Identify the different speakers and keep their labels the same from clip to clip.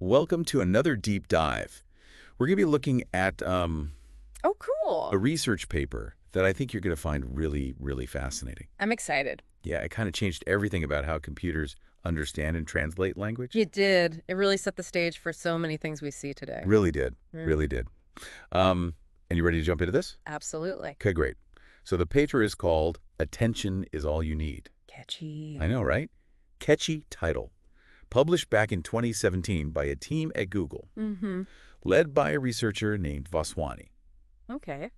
Speaker 1: Welcome to another deep dive. We're going to be looking at
Speaker 2: Oh, cool.
Speaker 1: a research paper that I think you're going to find really, really fascinating.
Speaker 2: I'm excited.
Speaker 1: Yeah, it kind of changed everything about how computers understand and translate language.
Speaker 2: It did. It really set the stage for so many things we see today.
Speaker 1: Really did.
Speaker 2: Mm.
Speaker 1: Really did. And you ready to jump into this?
Speaker 2: Absolutely.
Speaker 1: Okay, great. So the paper is called Attention is All You Need.
Speaker 2: Catchy.
Speaker 1: I know, right? Catchy title. Published back in 2017 by a team at Google, led by a researcher named Vaswani.
Speaker 2: Okay.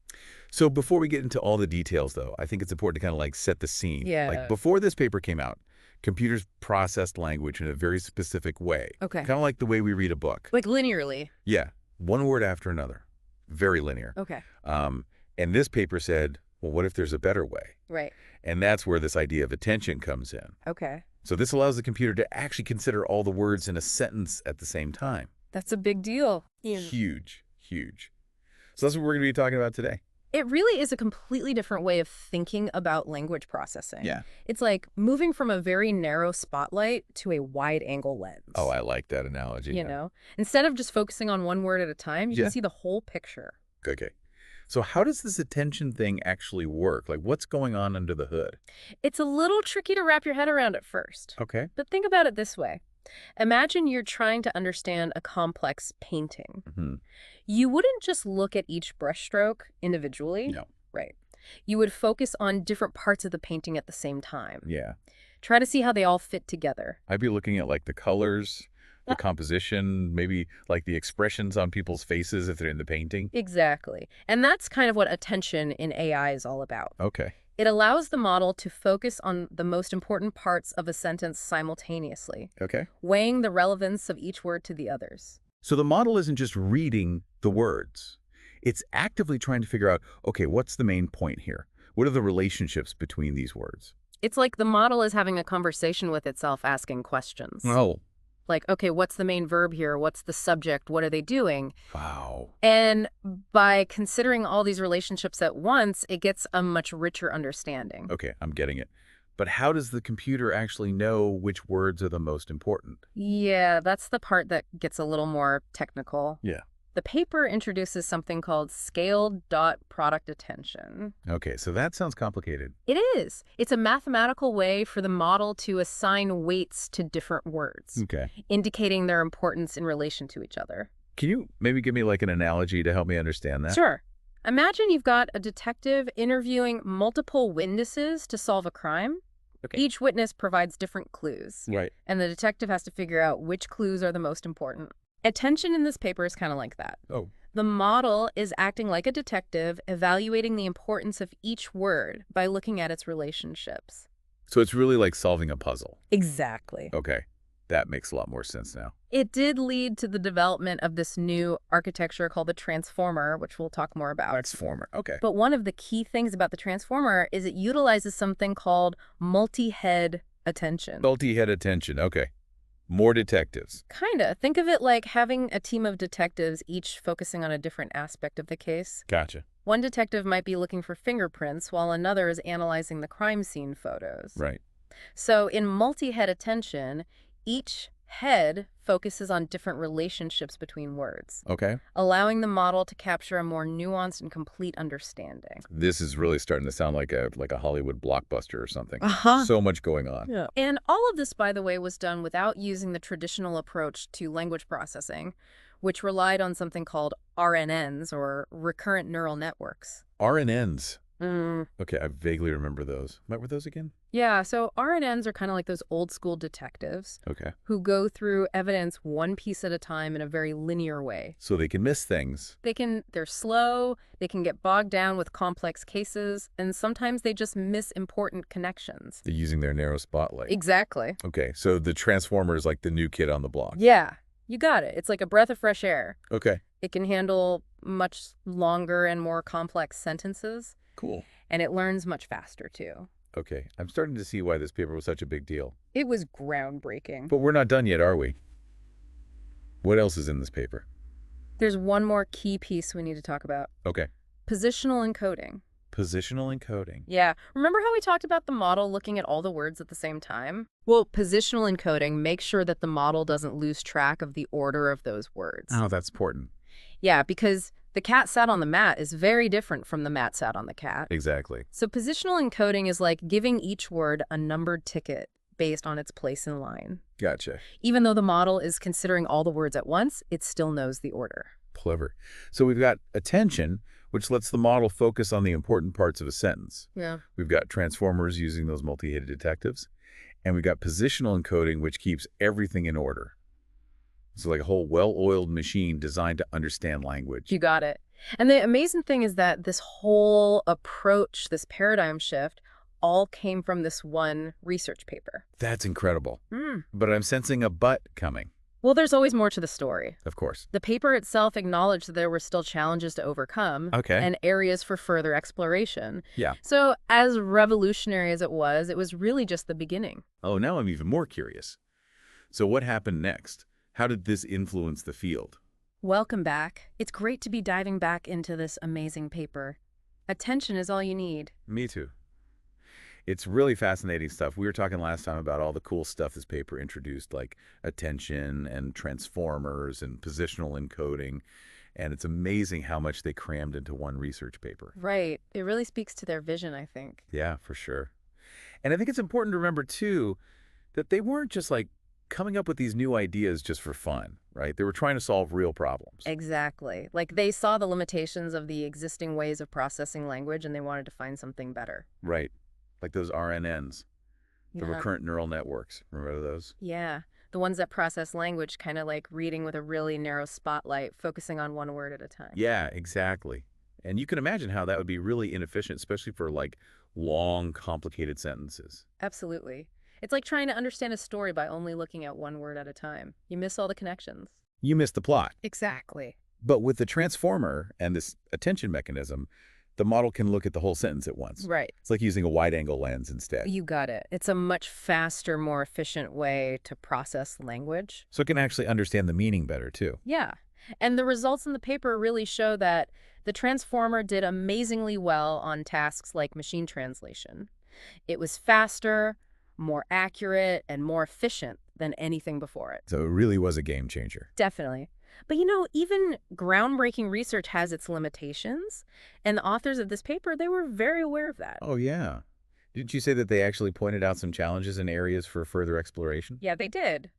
Speaker 1: So before we get into all the details, though, I think it's important to kind of like set the scene.
Speaker 2: Yeah.
Speaker 1: Like before this paper came out, computers processed language in a very specific way.
Speaker 2: Okay.
Speaker 1: Kind of like the way we read a book.
Speaker 2: Like linearly.
Speaker 1: Yeah. One word after another. Very linear.
Speaker 2: Okay.
Speaker 1: And this paper said, well, what if there's a better way?
Speaker 2: Right.
Speaker 1: And that's where this idea of attention comes in.
Speaker 2: Okay.
Speaker 1: So this allows the computer to actually consider all the words in a sentence at the same time.
Speaker 2: That's a big deal.
Speaker 1: Huge, huge. So that's what we're going to be talking about today.
Speaker 2: It really is a completely different way of thinking about language processing.
Speaker 1: Yeah.
Speaker 2: It's like moving from a very narrow spotlight to a wide-angle lens.
Speaker 1: Oh, I like that analogy.
Speaker 2: You know? Instead of just focusing on one word at a time, you
Speaker 1: Yeah.
Speaker 2: can see the whole picture.
Speaker 1: Okay. So how does this attention thing actually work? Like, what's going on under the hood?
Speaker 2: It's a little tricky to wrap your head around at first.
Speaker 1: Okay.
Speaker 2: But think about it this way. Imagine you're trying to understand a complex painting.
Speaker 1: Mm-hmm.
Speaker 2: You wouldn't just look at each brushstroke individually.
Speaker 1: No.
Speaker 2: Right. You would focus on different parts of the painting at the same time.
Speaker 1: Yeah.
Speaker 2: Try to see how they all fit together.
Speaker 1: I'd be looking at, like, the colors, the composition, maybe, like, the expressions on people's faces if they're in the painting.
Speaker 2: Exactly. And that's kind of what attention in AI is all about.
Speaker 1: Okay.
Speaker 2: It allows the model to focus on the most important parts of a sentence simultaneously,
Speaker 1: Okay.
Speaker 2: weighing the relevance of each word to the others.
Speaker 1: So the model isn't just reading the words. It's actively trying to figure out, okay, what's the main point here? What are the relationships between these words?
Speaker 2: It's like the model is having a conversation with itself, asking questions.
Speaker 1: Oh,
Speaker 2: Like, okay, what's the main verb here? What's the subject? What are they doing?
Speaker 1: wow.
Speaker 2: And by considering all these relationships at once, it gets a much richer understanding.
Speaker 1: Okay, I'm getting it. But how does the computer actually know which words are the most important?
Speaker 2: Yeah, that's the part that gets a little more technical.
Speaker 1: Yeah.
Speaker 2: The paper introduces something called scaled dot product attention.
Speaker 1: Okay, so that sounds complicated.
Speaker 2: It is. It's a mathematical way for the model to assign weights to different words,
Speaker 1: Okay.
Speaker 2: indicating their importance in relation to each other.
Speaker 1: Can you maybe give me like an analogy to help me understand that?
Speaker 2: Sure. Imagine you've got a detective interviewing multiple witnesses to solve a crime.
Speaker 1: Okay.
Speaker 2: Each witness provides different clues,
Speaker 1: Right.
Speaker 2: and the detective has to figure out which clues are the most important. Attention in this paper is kind of like that.
Speaker 1: Oh,
Speaker 2: The model is acting like a detective, evaluating the importance of each word by looking at its relationships.
Speaker 1: so it's really like solving a puzzle.
Speaker 2: Exactly.
Speaker 1: Okay, that makes a lot more sense now.
Speaker 2: It did lead to the development of this new architecture called the transformer, which we'll talk more about.
Speaker 1: Transformer. Okay.
Speaker 2: But one of the key things about the transformer is it utilizes something called multi-head attention.
Speaker 1: Multi-head attention. Okay. More detectives.
Speaker 2: Kinda. Think of it like having a team of detectives, each focusing on a different aspect of the case.
Speaker 1: Gotcha.
Speaker 2: One detective might be looking for fingerprints, while another is analyzing the crime scene photos.
Speaker 1: Right.
Speaker 2: So in multi-head attention, each head focuses on different relationships between words,
Speaker 1: Okay.
Speaker 2: allowing the model to capture a more nuanced and complete understanding.
Speaker 1: This is really starting to sound like a Hollywood blockbuster or something.
Speaker 2: Uh-huh.
Speaker 1: So much going on.
Speaker 2: Yeah. And all of this, by the way, was done without using the traditional approach to language processing, which relied on something called RNNs, or recurrent neural networks.
Speaker 1: RNNs. Okay, I vaguely remember those. What were those again?
Speaker 2: Yeah, so RNNs are kind of like those old school detectives
Speaker 1: Okay.
Speaker 2: who go through evidence one piece at a time in a very linear way.
Speaker 1: So they can miss things.
Speaker 2: They're slow, they can get bogged down with complex cases, and sometimes they just miss important connections.
Speaker 1: They're using their narrow spotlight.
Speaker 2: Exactly.
Speaker 1: Okay, so the Transformer is like the new kid on the block.
Speaker 2: Yeah, you got it. It's like a breath of fresh air.
Speaker 1: Okay,
Speaker 2: It can handle much longer and more complex sentences,
Speaker 1: cool.
Speaker 2: and it learns much faster, too.
Speaker 1: Okay, I'm starting to see why this paper was such a big deal.
Speaker 2: It was groundbreaking.
Speaker 1: But we're not done yet, are we? What else is in this paper?
Speaker 2: There's one more key piece we need to talk about.
Speaker 1: Okay.
Speaker 2: Positional encoding.
Speaker 1: Positional encoding.
Speaker 2: Yeah. Remember how we talked about the model looking at all the words at the same time? Well, positional encoding makes sure that the model doesn't lose track of the order of those words.
Speaker 1: Oh, that's important.
Speaker 2: Yeah, because the cat sat on the mat is very different from the mat sat on the cat.
Speaker 1: Exactly.
Speaker 2: So positional encoding is like giving each word a numbered ticket based on its place in line.
Speaker 1: Gotcha.
Speaker 2: Even though the model is considering all the words at once, it still knows the order.
Speaker 1: Clever. So we've got attention, which lets the model focus on the important parts of a sentence.
Speaker 2: Yeah.
Speaker 1: We've got transformers using those multi-headed detectives. And we've got positional encoding, which keeps everything in order. It's like a whole well-oiled machine designed to understand language.
Speaker 2: You got it. And the amazing thing is that this whole approach, this paradigm shift, all came from this one research paper.
Speaker 1: That's incredible.
Speaker 2: Hmm.
Speaker 1: But I'm sensing a but coming,
Speaker 2: Well, there's always more to the story.
Speaker 1: of course.
Speaker 2: The paper itself acknowledged that there were still challenges to overcome
Speaker 1: Okay.
Speaker 2: and areas for further exploration.
Speaker 1: Yeah.
Speaker 2: So as revolutionary as it was really just the beginning.
Speaker 1: Oh, now I'm even more curious. So what happened next? How did this influence the field?
Speaker 2: Welcome back. It's great to be diving back into this amazing paper. Attention is all you need.
Speaker 1: Me too. It's really fascinating stuff. We were talking last time about all the cool stuff this paper introduced, like attention and transformers and positional encoding. And it's amazing how much they crammed into one research paper.
Speaker 2: Right. It really speaks to their vision, I think.
Speaker 1: Yeah, for sure. And I think it's important to remember, too, that they weren't just like coming up with these new ideas just for fun, right? They were trying to solve real problems.
Speaker 2: Exactly. Like they saw the limitations of the existing ways of processing language and they wanted to find something better.
Speaker 1: Right. Like those RNNs, the
Speaker 2: Yeah.
Speaker 1: recurrent neural networks. Remember those?
Speaker 2: Yeah. The ones that process language, kind of like reading with a really narrow spotlight, focusing on one word at a time.
Speaker 1: Yeah, exactly. And you can imagine how that would be really inefficient, especially for like long, complicated sentences.
Speaker 2: Absolutely. It's like trying to understand a story by only looking at one word at a time. You miss all the connections.
Speaker 1: You missed the plot.
Speaker 2: Exactly.
Speaker 1: But with the transformer and this attention mechanism, the model can look at the whole sentence at once.
Speaker 2: Right.
Speaker 1: It's like using a wide-angle lens instead.
Speaker 2: You got it. It's a much faster, more efficient way to process language.
Speaker 1: So it can actually understand the meaning better, too.
Speaker 2: Yeah. And the results in the paper really show that the transformer did amazingly well on tasks like machine translation. It was faster, more accurate, and more efficient than anything before it.
Speaker 1: So it really was a game changer.
Speaker 2: Definitely. But even groundbreaking research has its limitations, and the authors of this paper, they were very aware of that.
Speaker 1: Oh, yeah. Didn't you say that they actually pointed out some challenges and areas for further exploration?
Speaker 2: Yeah, they did.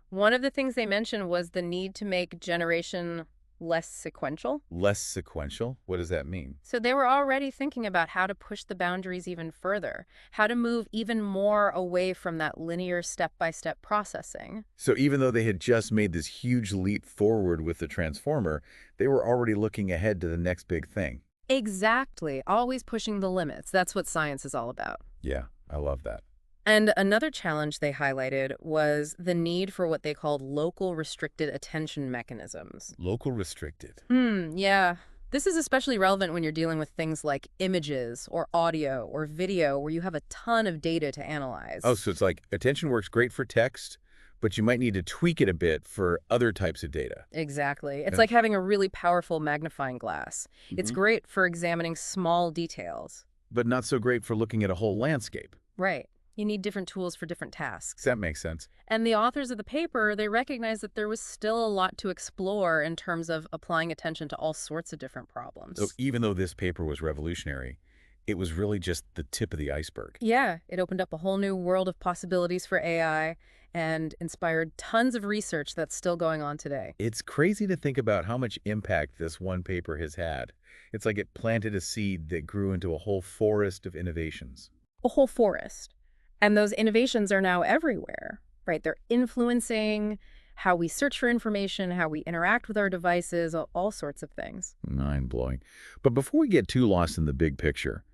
Speaker 2: One of the things they mentioned was the need to make generation less sequential.
Speaker 1: Less sequential? What does that mean?
Speaker 2: So they were already thinking about how to push the boundaries even further, how to move even more away from that linear step-by-step processing.
Speaker 1: So even though they had just made this huge leap forward with the transformer, they were already looking ahead to the next big thing.
Speaker 2: Exactly. Always pushing the limits. That's what science is all about.
Speaker 1: Yeah, I love that.
Speaker 2: And another challenge they highlighted was the need for what they called local restricted attention mechanisms.
Speaker 1: Local restricted.
Speaker 2: Yeah. This is especially relevant when you're dealing with things like images or audio or video where you have a ton of data to analyze.
Speaker 1: Oh, so it's like attention works great for text, but you might need to tweak it a bit for other types of data.
Speaker 2: Exactly. It's
Speaker 1: Yeah.
Speaker 2: like having a really powerful magnifying glass. It's
Speaker 1: Mhm.
Speaker 2: great for examining small details.
Speaker 1: But not so great for looking at a whole landscape.
Speaker 2: Right. You need different tools for different tasks.
Speaker 1: That makes sense.
Speaker 2: And the authors of the paper, they recognized that there was still a lot to explore in terms of applying attention to all sorts of different problems.
Speaker 1: So even though this paper was revolutionary, it was really just the tip of the iceberg.
Speaker 2: Yeah, it opened up a whole new world of possibilities for AI and inspired tons of research that's still going on today.
Speaker 1: It's crazy to think about how much impact this one paper has had. It's like it planted a seed that grew into a whole forest of innovations.
Speaker 2: A whole forest. And those innovations are now everywhere, right? They're influencing how we search for information, how we interact with our devices, all sorts of things.
Speaker 1: Mind-blowing. But before we get too lost in the big picture,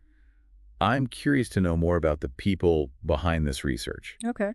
Speaker 1: I'm curious to know more about the people behind this research.
Speaker 2: Okay.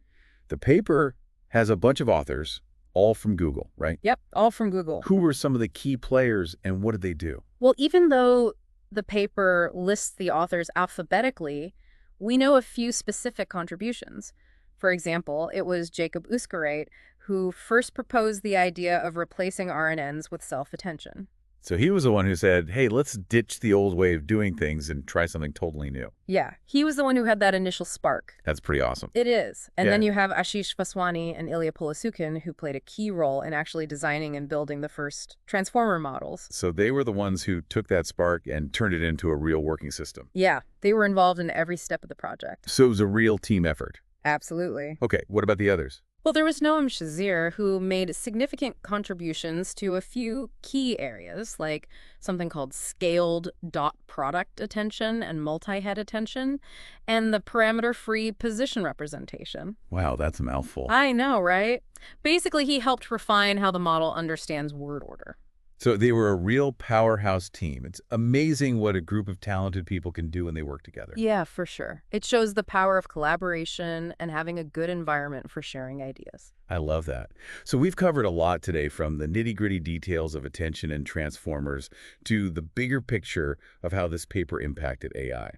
Speaker 1: The paper has a bunch of authors, all from Google, right?
Speaker 2: Yep, all from Google.
Speaker 1: Who were some of the key players and what did they do?
Speaker 2: Well, even though the paper lists the authors alphabetically, we know a few specific contributions. For example, it was Jacob Uskerate who first proposed the idea of replacing RNNs with self-attention.
Speaker 1: So he was the one who said, hey, let's ditch the old way of doing things and try something totally new.
Speaker 2: Yeah, he was the one who had that initial spark.
Speaker 1: That's pretty awesome.
Speaker 2: It is. And
Speaker 1: Yeah.
Speaker 2: then you have Ashish Vaswani and Ilya Polasukin, who played a key role in actually designing and building the first transformer models.
Speaker 1: So they were the ones who took that spark and turned it into a real working system.
Speaker 2: Yeah, they were involved in every step of the project.
Speaker 1: So it was a real team effort.
Speaker 2: Absolutely.
Speaker 1: Okay, what about the others?
Speaker 2: Well, there was Noam Shazir, who made significant contributions to a few key areas, like something called scaled dot product attention and multi-head attention, and the parameter-free position representation.
Speaker 1: Wow, that's a mouthful.
Speaker 2: I know, right? Basically, he helped refine how the model understands word order.
Speaker 1: So they were a real powerhouse team. It's amazing what a group of talented people can do when they work together.
Speaker 2: Yeah, for sure. It shows the power of collaboration and having a good environment for sharing ideas.
Speaker 1: I love that. So we've covered a lot today, from the nitty-gritty details of attention and transformers to the bigger picture of how this paper impacted AI.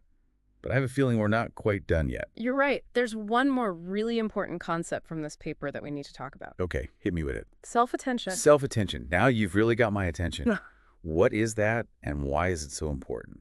Speaker 1: But I have a feeling we're not quite done yet.
Speaker 2: You're right. There's one more really important concept from this paper that we need to talk about.
Speaker 1: Okay, hit me with it.
Speaker 2: Self-attention.
Speaker 1: Self-attention. Now you've really got my attention. What is that, and why is it so important?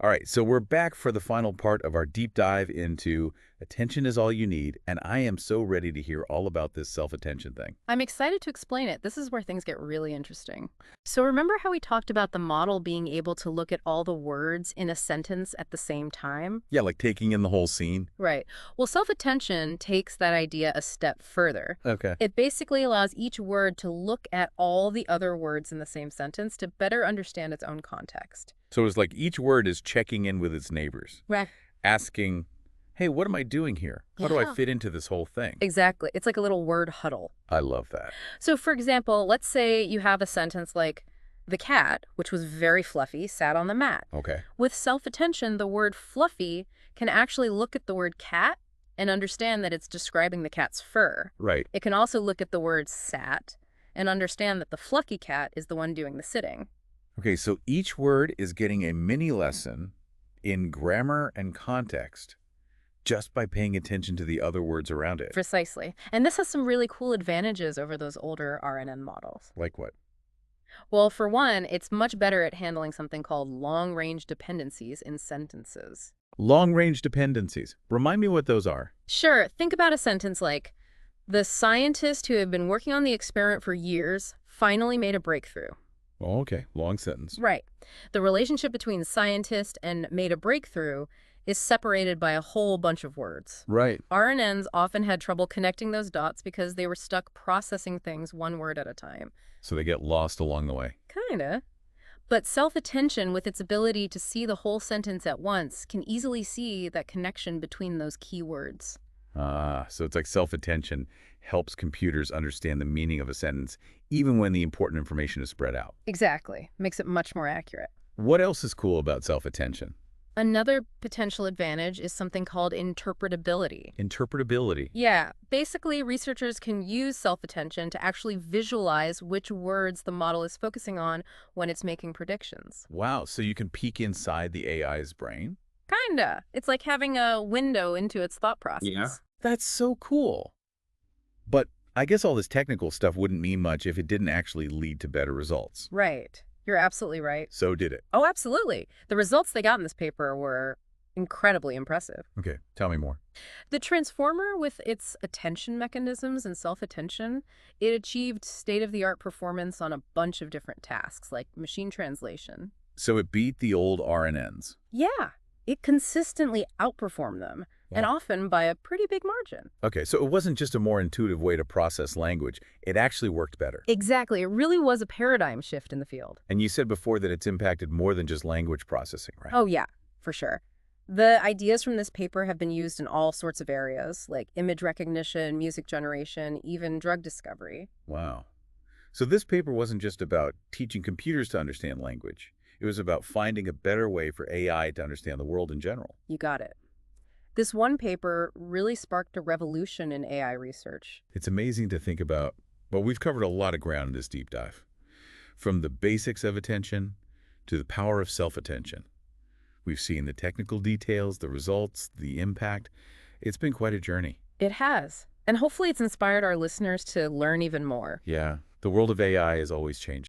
Speaker 1: All right, so we're back for the final part of our deep dive into attention is all you need, and I am so ready to hear all about this self-attention thing.
Speaker 2: I'm excited to explain it. This is where things get really interesting. So remember how we talked about the model being able to look at all the words in a sentence at the same time?
Speaker 1: Yeah, like taking in the whole scene.
Speaker 2: Right. Well, self-attention takes that idea a step further.
Speaker 1: Okay.
Speaker 2: It basically allows each word to look at all the other words in the same sentence to better understand its own context.
Speaker 1: So it's like each word is checking in with its neighbors,
Speaker 2: Right.
Speaker 1: asking, hey, what am I doing here? How do I
Speaker 2: Yeah.
Speaker 1: fit into this whole thing?
Speaker 2: Exactly. It's like a little word huddle.
Speaker 1: I love that.
Speaker 2: So, for example, let's say you have a sentence like, the cat, which was very fluffy, sat on the mat.
Speaker 1: Okay.
Speaker 2: With self-attention, the word fluffy can actually look at the word cat and understand that it's describing the cat's fur.
Speaker 1: Right.
Speaker 2: It can also look at the word sat and understand that the fluffy cat is the one doing the sitting.
Speaker 1: Okay, so each word is getting a mini lesson in grammar and context just by paying attention to the other words around it.
Speaker 2: Precisely. And this has some really cool advantages over those older RNN models.
Speaker 1: Like what?
Speaker 2: Well, for one, it's much better at handling something called long-range dependencies in sentences.
Speaker 1: Long-range dependencies. Remind me what those are.
Speaker 2: Sure, think about a sentence like, the scientist who had been working on the experiment for years finally made a breakthrough.
Speaker 1: Oh, okay. Long sentence.
Speaker 2: Right. The relationship between scientist and made a breakthrough is separated by a whole bunch of words.
Speaker 1: Right.
Speaker 2: RNNs often had trouble connecting those dots because they were stuck processing things one word at a time.
Speaker 1: So they get lost along the way.
Speaker 2: Kinda. But self-attention, with its ability to see the whole sentence at once, can easily see that connection between those key words.
Speaker 1: So it's like self-attention helps computers understand the meaning of a sentence, even when the important information is spread out.
Speaker 2: Exactly. Makes it much more accurate.
Speaker 1: What else is cool about self-attention?
Speaker 2: Another potential advantage is something called interpretability.
Speaker 1: Interpretability.
Speaker 2: Yeah, basically researchers can use self-attention to actually visualize which words the model is focusing on when it's making predictions.
Speaker 1: Wow, so you can peek inside the AI's brain?
Speaker 2: Kinda. It's like having a window into its thought process.
Speaker 1: Yeah. That's so cool. But I guess all this technical stuff wouldn't mean much if it didn't actually lead to better results.
Speaker 2: Right. You're absolutely right.
Speaker 1: So did it.
Speaker 2: Oh, absolutely. The results they got in this paper were incredibly impressive.
Speaker 1: Okay, tell me more.
Speaker 2: The transformer, with its attention mechanisms and self-attention, it achieved state-of-the-art performance on a bunch of different tasks, like machine translation.
Speaker 1: So it beat the old RNNs.
Speaker 2: Yeah, it consistently outperformed them, and
Speaker 1: Wow.
Speaker 2: often by a pretty big margin.
Speaker 1: Okay, so it wasn't just a more intuitive way to process language. It actually worked better.
Speaker 2: Exactly. It really was a paradigm shift in the field.
Speaker 1: And you said before that it's impacted more than just language processing, right?
Speaker 2: Oh, yeah, for sure. The ideas from this paper have been used in all sorts of areas, like image recognition, music generation, even drug discovery.
Speaker 1: Wow. So this paper wasn't just about teaching computers to understand language. It was about finding a better way for AI to understand the world in general.
Speaker 2: You got it. This one paper really sparked a revolution in AI research.
Speaker 1: It's amazing to think about. Well, we've covered a lot of ground in this deep dive. From the basics of attention to the power of self-attention. We've seen the technical details, the results, the impact. It's been quite a journey.
Speaker 2: It has. And hopefully it's inspired our listeners to learn even more.
Speaker 1: Yeah, the world of AI is always changing.